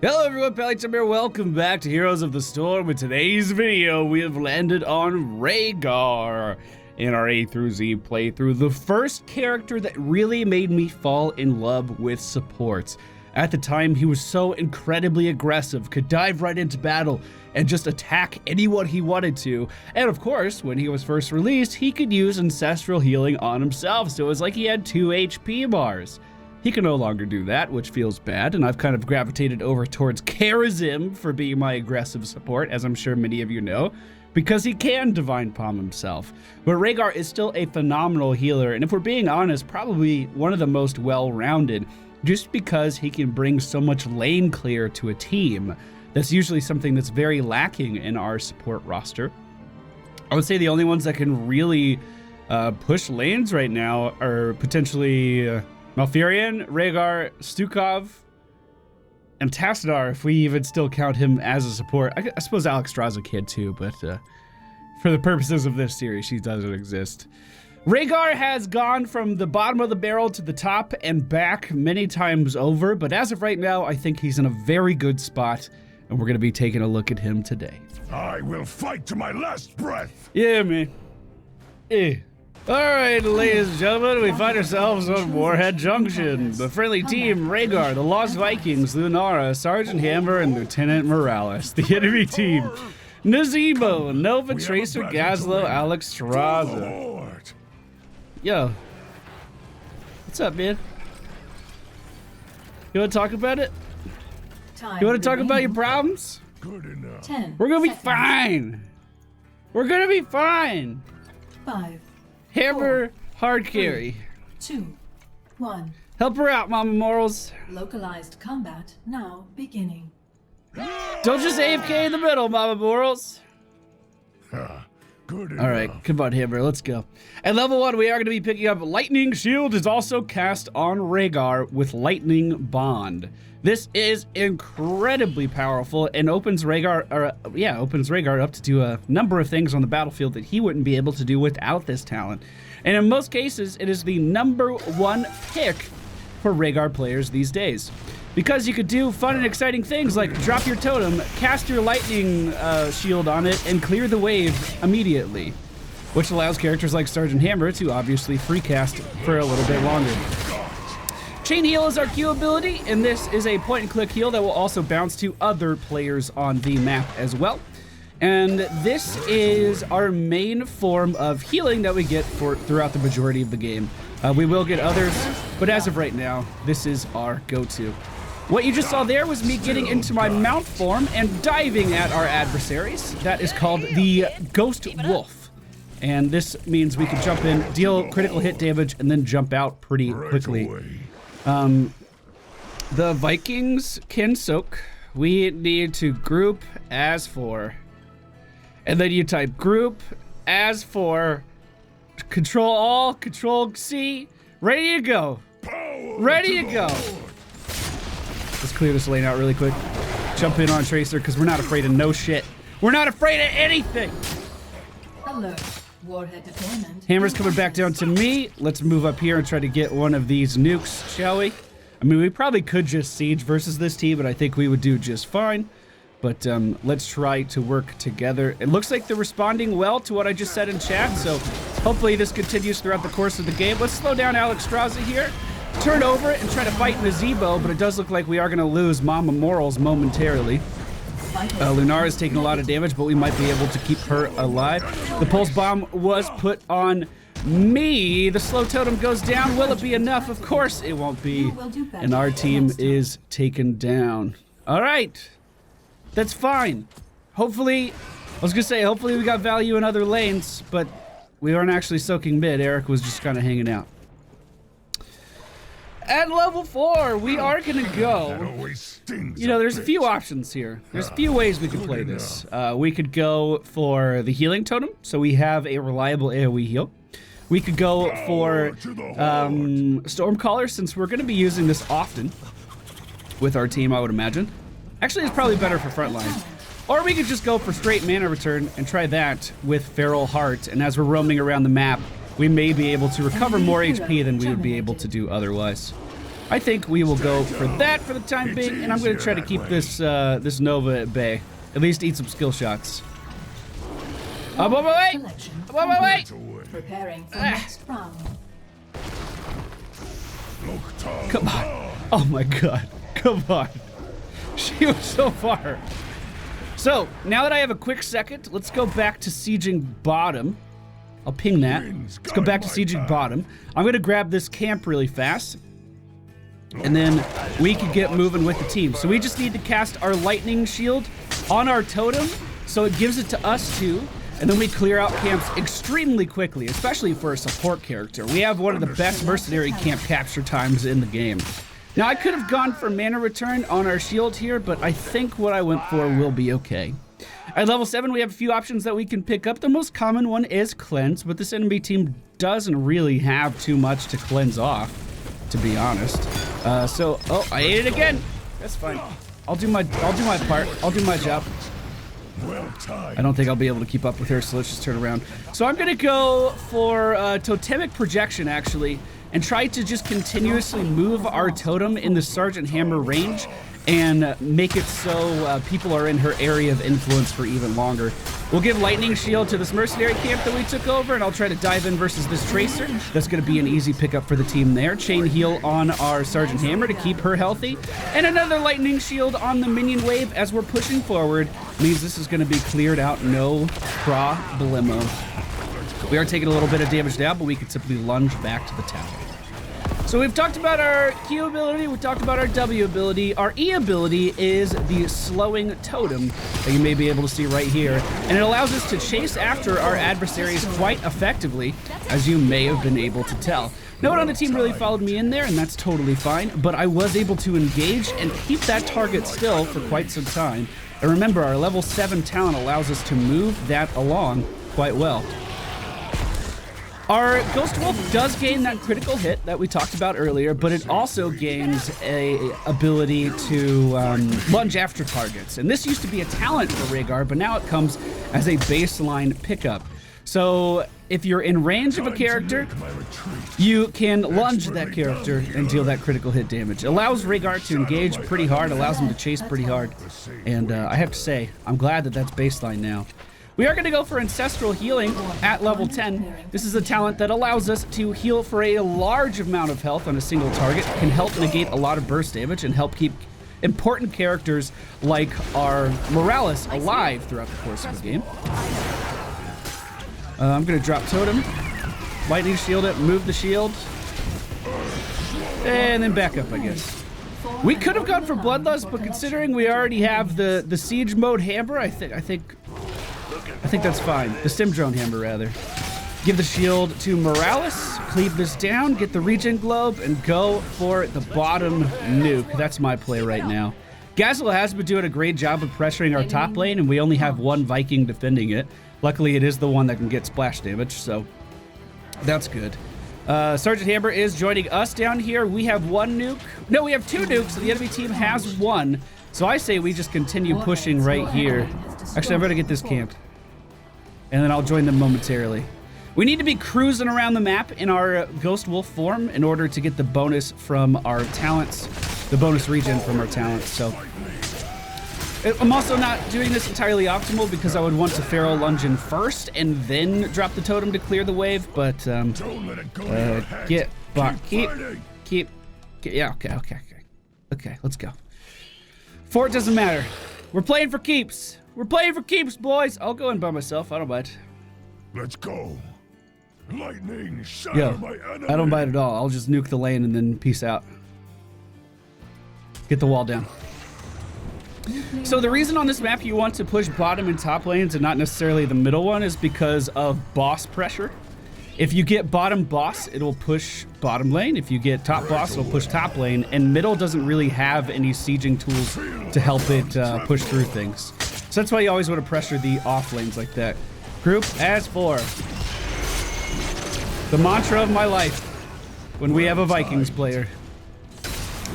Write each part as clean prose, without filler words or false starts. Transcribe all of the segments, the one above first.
Hello everyone, MFPallytime here. Welcome back to Heroes of the Storm. In today's video, we have landed on Rehgar in our A through Z playthrough. The first character that really made me fall in love with supports. At the time, he was so incredibly aggressive, could dive right into battle and just attack anyone he wanted to. And of course, when he was first released, he could use Ancestral Healing on himself, so it was like he had 2 HP bars. He can no longer do that, which feels bad, and I've kind of gravitated over towards Charism for being my aggressive support, as I'm sure many of you know, because he can Divine Palm himself. But Rehgar is still a phenomenal healer, and if we're being honest, probably one of the most well-rounded, just because he can bring so much lane clear to a team. That's usually something that's very lacking in our support roster. I would say the only ones that can really push lanes right now are potentially Malfurion, Rehgar, Stukov, and Tassadar, if we even still count him as a support. I suppose Alexstrasza kid too, but for the purposes of this series, she doesn't exist. Rehgar has gone from the bottom of the barrel to the top and back many times over, but as of right now, I think he's in a very good spot, and we're going to be taking a look at him today. I will fight to my last breath. Yeah, man. Alright, ladies and gentlemen, we find ourselves on Warhead Junction. The friendly team, Rehgar, the Lost Vikings, Lunara, Sergeant Hammer, and Lieutenant Morales. The enemy team, Nazebo, Nova, Tracer, Gazlo, Alexstrasza. Yo. What's up, man? You want to talk about it? You want to talk about your problems? Good enough. 10 We're going to be seconds. fine. We're going to be fine. 5, Hammer, hard carry. 2, 1. Help her out, Mama Morals. Localized combat now beginning. Don't just AFK in the middle, Mama Morals. Good enough. All right, come on, Hammer, let's go. At level 1, we are going to be picking up Lightning Shield is also cast on Rehgar with Lightning Bond. This is incredibly powerful and opens Rehgar up to do a number of things on the battlefield that he wouldn't be able to do without this talent. And in most cases, it is the #1 pick for Rehgar players these days. Because you could do fun and exciting things like drop your totem, cast your lightning shield on it, and clear the wave immediately, which allows characters like Sergeant Hammer to obviously free cast for a little bit longer. Chain Heal is our Q ability, and this is a point-and-click heal that will also bounce to other players on the map as well. And this is our main form of healing that we get throughout the majority of the game. We will get others, but as of right now, this is our go-to. What you just saw there was me getting into my mount form and diving at our adversaries. That is called the Ghost Wolf. And this means we can jump in, deal critical hit damage, and then jump out pretty quickly. The Vikings can soak. We need to group as 4. And then you type group as 4. Control all, control C. Ready to go. Ready to go. Let's clear this lane out really quick. Jump in on Tracer because we're not afraid of no shit. We're not afraid of anything. Alert. Warhead deployment. Hammer's coming back down to me. Let's move up here and try to get one of these nukes, shall we? I mean, we probably could just siege versus this team, but I think we would do just fine. But let's try to work together. It looks like they're responding well to what I just said in chat, so hopefully this continues throughout the course of the game. Let's slow down Alexstrasza here. Turn over and try to fight Nazebo, but it does look like we are going to lose Mama Morals momentarily. Lunara is taking a lot of damage, but we might be able to keep her alive. The pulse bomb was put on me. The slow totem goes down. Will it be enough? Of course it won't be. And our team is taken down. All right. That's fine. Hopefully, I was going to say, hopefully we got value in other lanes, but we aren't actually soaking mid. Eric was just kind of hanging out. At level 4, we are going to go. You know, there's a few options here. There's a few ways we could play this. We could go for the healing totem, so we have a reliable AoE heal. We could go for Stormcaller, since we're going to be using this often with our team, I would imagine. Actually, it's probably better for frontline. Or we could just go for straight mana return and try that with Feral Heart, and as we're roaming around the map, we may be able to recover more HP than we would be able to do otherwise. I think we will go for that for the time being, and I'm going to try to keep this this Nova at bay. At least eat some skill shots. Oh, wait! Wait! Preparing for next round. Come on. Oh my god. Come on. She was so far. So, now that I have a quick second, let's go back to sieging bottom. I'll ping that. Let's go back to sieging bottom. I'm going to grab this camp really fast. And then we can get moving with the team. So we just need to cast our lightning shield on our totem, so it gives it to us too. And then we clear out camps extremely quickly, especially for a support character. We have one of the best mercenary camp capture times in the game. Now, I could have gone for mana return on our shield here, but I think what I went for will be okay. At level 7, we have a few options that we can pick up. The most common one is cleanse, but this enemy team doesn't really have too much to cleanse off, to be honest. Oh, I ate it again. That's fine. I'll do my part. I'll do my job. I don't think I'll be able to keep up with her, so let's just turn around. So I'm gonna go for totemic projection, actually, and try to just continuously move our totem in the Sergeant Hammer range and make it so people are in her area of influence for even longer. We'll give Lightning Shield to this mercenary camp that we took over, and I'll try to dive in versus this Tracer. That's going to be an easy pickup for the team there. Chain Heal on our Sergeant Hammer to keep her healthy, and another Lightning Shield on the minion wave as we're pushing forward. Means this is going to be cleared out, no problemo. We are taking a little bit of damage now, but we can simply lunge back to the tower. So we've talked about our Q ability, we talked about our W ability. Our E ability is the slowing totem that you may be able to see right here. And it allows us to chase after our adversaries quite effectively, as you may have been able to tell. No one on the team really followed me in there, and that's totally fine, but I was able to engage and keep that target still for quite some time. And remember, our level 7 talent allows us to move that along quite well. Our Ghost Wolf does gain that critical hit that we talked about earlier, but it also gains a ability to lunge after targets. And this used to be a talent for Rehgar, but now it comes as a baseline pickup. So if you're in range of a character, you can lunge that character and deal that critical hit damage. It allows Rehgar to engage pretty hard, allows him to chase pretty hard. And I have to say, I'm glad that that's baseline now. We are going to go for Ancestral Healing at level 10. This is a talent that allows us to heal for a large amount of health on a single target, can help negate a lot of burst damage, and help keep important characters like our Morales alive throughout the course of the game. I'm going to drop Totem, Lightning Shield it, move the shield, and then back up, I guess. We could have gone for Bloodlust, but considering we already have the Siege Mode Hammer, I think that's fine. The Stim Drone Hammer, rather. Give the shield to Morales, cleave this down, get the Regen Globe, and go for the bottom nuke. That's my play right now. Gazelle has been doing a great job of pressuring our top lane, and we only have one Viking defending it. Luckily, it is the one that can get splash damage, so that's good. Sergeant Hammer is joining us down here. We have one nuke. No, we have two nukes, so the enemy team has one. So I say we just continue pushing right here. Actually, I'm going to get this camp, and then I'll join them momentarily. We need to be cruising around the map in our Ghost Wolf form in order to get the bonus from our talents, the bonus regen from our talents. So I'm also not doing this entirely optimal because I would want to Pharaoh lunge in first and then drop the totem to clear the wave, but yeah, okay, let's go. Fort doesn't matter. We're playing for keeps. We're playing for keeps, boys. I'll go in by myself. I don't mind. Let's go. Lightning, shatter my enemy. I don't bite at all. I'll just nuke the lane and then peace out. Get the wall down. So the reason on this map you want to push bottom and top lanes and not necessarily the middle one is because of boss pressure. If you get bottom boss, it'll push bottom lane. If you get top boss, it'll push top lane. And middle doesn't really have any sieging tools to help it push through things. So that's why you always want to pressure the off lanes like that. Group as 4. The mantra of my life when we have a Vikings player.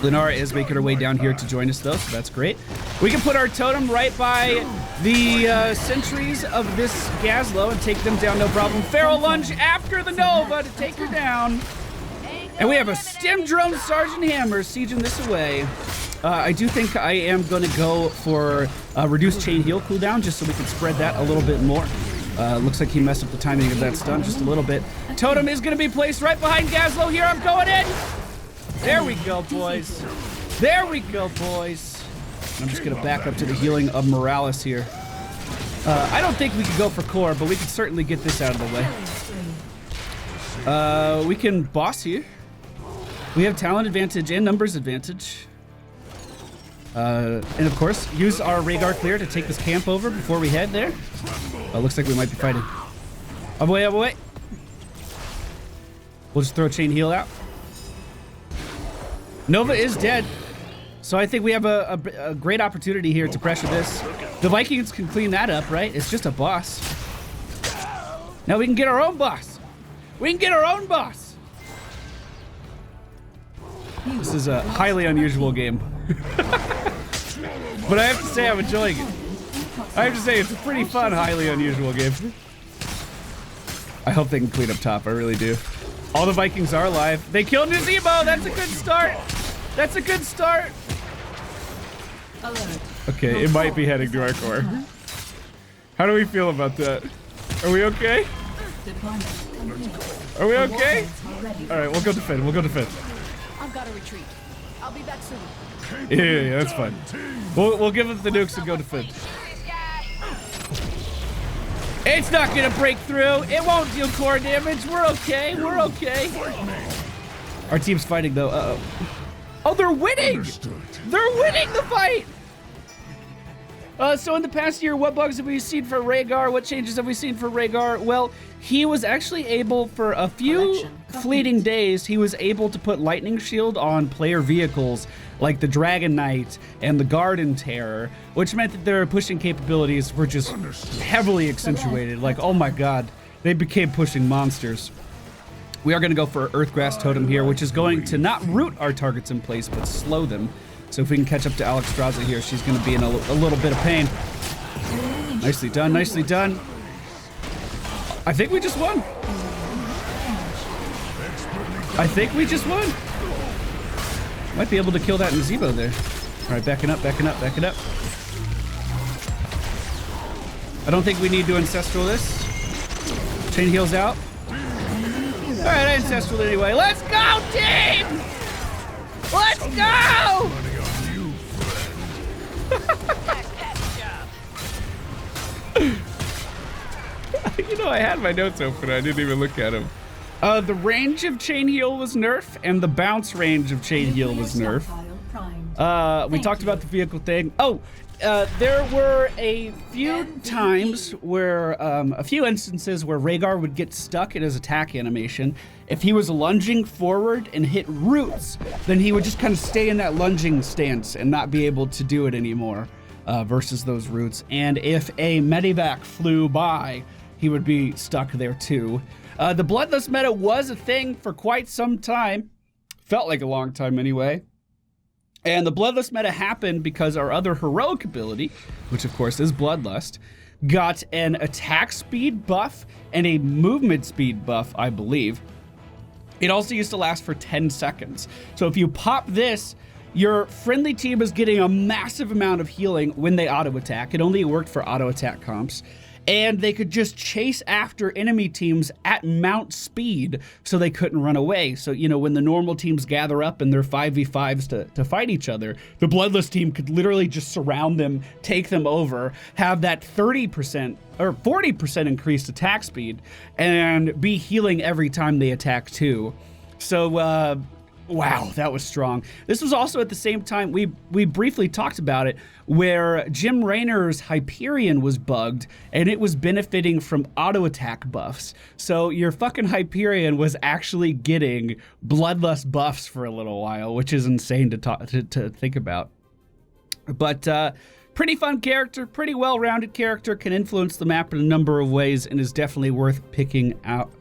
Lenara is making her way down here to join us though, so that's great. We can put our totem right by the sentries of this Gazlo and take them down no problem. Pharaoh lunge after the Nova to take her down. And we have a stem drone Sergeant Hammer sieging this away. I do think I am going to go for reduced chain heal cooldown just so we can spread that a little bit more. Looks like he messed up the timing of that stun just a little bit. Totem is going to be placed right behind Gazlowe here. I'm going in. There we go, boys. There we go, boys. I'm just going to back up to the healing of Morales here. I don't think we could go for core, but we can certainly get this out of the way. We can boss here. We have talent advantage and numbers advantage. And of course, use our Rehgar clear to take this camp over before we head there. Looks like we might be fighting. Up away, up away. We'll just throw chain heal out. Nova is dead. So I think we have a great opportunity here to pressure this. The Vikings can clean that up, right? It's just a boss. Now we can get our own boss. We can get our own boss. This is a highly unusual game. But I have to say I'm enjoying it. I have to say it's a pretty fun, highly unusual game. I hope they can clean up top, I really do. All the Vikings are alive. They killed Nazebo, that's a good start. That's a good start. Okay, it might be heading to our core. How do we feel about that? Are we okay? Are we okay? All right, we'll go defend, we'll go defend. I've got to retreat. I'll be back soon. Yeah, that's fine. We'll give them the nukes and go defend. It's not gonna break through. It won't deal core damage. We're okay. We're okay. Our team's fighting though. Uh-oh. Oh, they're winning. They're winning the fight. So in the past year, what bugs have we seen for Rehgar? What changes have we seen for Rehgar? Well, he was actually able, for a few fleeting days, he was able to put lightning shield on player vehicles like the Dragon Knight and the Garden Terror, which meant that their pushing capabilities were just heavily accentuated. Like, oh my god, they became pushing monsters. We are going to go for Earthgrass Totem here, which is going to not root our targets in place, but slow them. So if we can catch up to Alex Straza here, she's going to be in a little bit of pain. Nicely done, nicely done. I think we just won. I think we just won. Might be able to kill that Nazebo there. All right, backing up, backing up, backing up. I don't think we need to Ancestral this. Chain heals out. All right, Ancestral anyway. Let's go, team! Let's go! You know, I had my notes open. I didn't even look at them. The range of chain heal was nerf, and the bounce range of chain heal was nerf. We talked about the vehicle thing. Oh, there were a few times where, a few instances where Rehgar would get stuck in his attack animation. If he was lunging forward and hit roots, then he would just kind of stay in that lunging stance and not be able to do it anymore versus those roots. And if a medivac flew by, he would be stuck there too. The Bloodlust meta was a thing for quite some time. Felt like a long time anyway. And the Bloodlust meta happened because our other heroic ability, which of course is Bloodlust, got an attack speed buff and a movement speed buff, I believe. It also used to last for 10 seconds. So if you pop this, your friendly team is getting a massive amount of healing when they auto attack. It only worked for auto attack comps. And they could just chase after enemy teams at mount speed so they couldn't run away. So, you know, when the normal teams gather up in their 5v5s to fight each other, the Bloodlust team could literally just surround them, take them over, have that 30% or 40% increased attack speed, and be healing every time they attack too. So, wow, that was strong. This was also at the same time, we briefly talked about it, where Jim Raynor's Hyperion was bugged, and it was benefiting from auto attack buffs. So your fucking Hyperion was actually getting Bloodlust buffs for a little while, which is insane to think about. But pretty fun character, pretty well-rounded character, can influence the map in a number of ways, and is definitely worth picking up.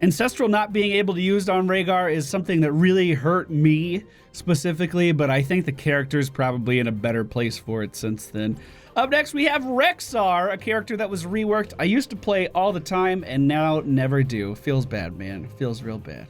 Ancestral not being able to use on Rehgar is something that really hurt me specifically, but I think the character is probably in a better place for it since then. Up next, we have Rexar, a character that was reworked. I used to play all the time and now never do. Feels bad, man. Feels real bad.